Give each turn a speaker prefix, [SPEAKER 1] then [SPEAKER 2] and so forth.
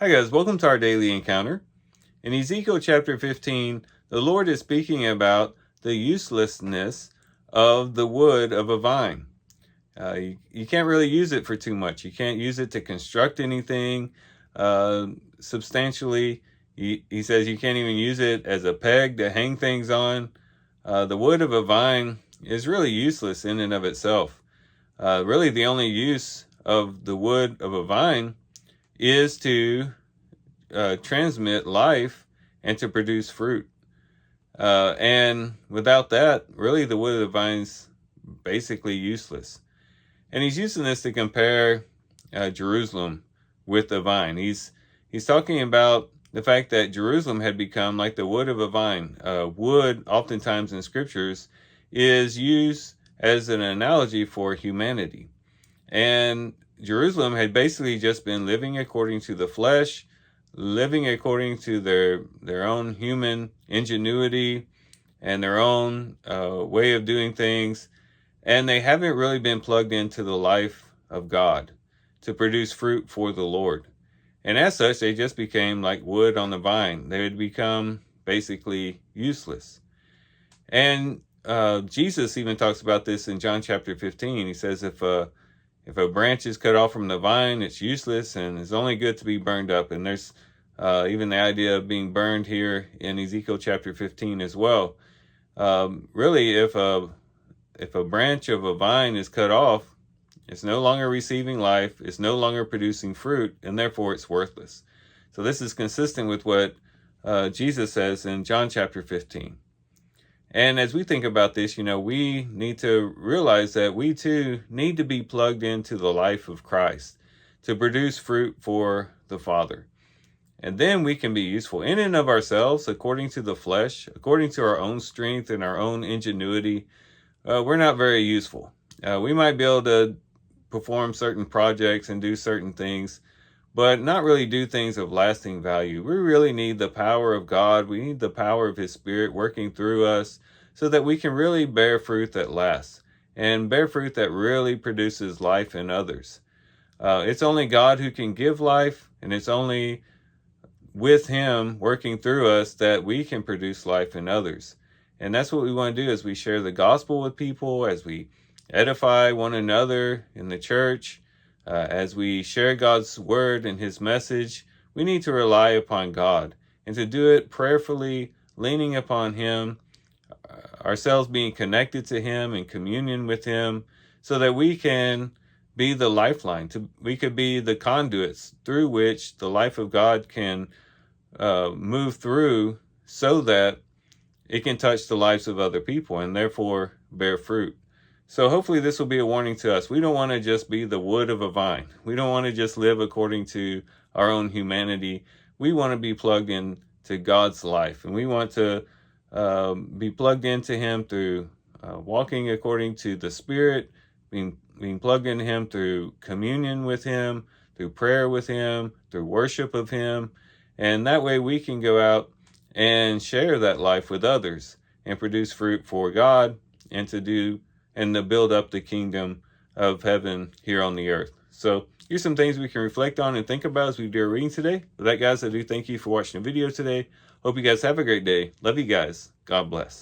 [SPEAKER 1] Hi guys, welcome to our daily encounter. In Ezekiel chapter 15, the Lord is speaking about the uselessness of the wood of a vine. You can't really use it for too much. You can't use it to construct anything substantially. He says you can't even use it as a peg to hang things on. The wood of a vine is really useless in and of itself. Really, the only use of the wood of a vine is to transmit life and to produce fruit. And without that, really the wood of the vine's basically useless. And he's using this to compare Jerusalem with the vine. He's talking about the fact that Jerusalem had become like the wood of a vine. Wood, oftentimes in scriptures, is used as an analogy for humanity. And Jerusalem had basically just been living according to the flesh, living according to their own human ingenuity and their own way of doing things. And they haven't really been plugged into the life of God to produce fruit for the Lord. And as such, they just became like wood on the vine. They would become basically useless. And Jesus even talks about this in John chapter 15. He says, if a branch is cut off from the vine, it's useless and is only good to be burned up. And there's even the idea of being burned here in Ezekiel chapter 15 as well. Really, if a branch of a vine is cut off, it's no longer receiving life, it's no longer producing fruit, and therefore it's worthless. So this is consistent with what Jesus says in John chapter 15. And as we think about this, we need to realize that we too need to be plugged into the life of Christ to produce fruit for the Father. And then we can be useful in and of ourselves, according to the flesh, according to our own strength and our own ingenuity. We're not very useful. We might be able to perform certain projects and do certain things, but not really do things of lasting value. We really need the power of God. We need the power of His Spirit working through us so that we can really bear fruit that lasts and bear fruit that really produces life in others. It's only God who can give life, and it's only with Him working through us that we can produce life in others. And that's what we want to do as we share the gospel with people, as we edify one another in the church, as we share God's word and His message. We need to rely upon God and to do it prayerfully, leaning upon Him, ourselves being connected to Him in communion with Him, so that we can be the lifeline. We could be the conduits through which the life of God can move through, so that it can touch the lives of other people and therefore bear fruit. So hopefully this will be a warning to us. We don't want to just be the wood of a vine. We don't want to just live according to our own humanity. We want to be plugged in to God's life, and we want to be plugged into Him through walking according to the Spirit, being plugged into Him through communion with Him, through prayer with Him, through worship of Him. And that way we can go out and share that life with others and produce fruit for God and to build up the kingdom of heaven here on the earth. So here's some things we can reflect on and think about as we do our reading today. With that, guys, I do thank you for watching the video today. Hope you guys have a great day. Love you guys. God bless.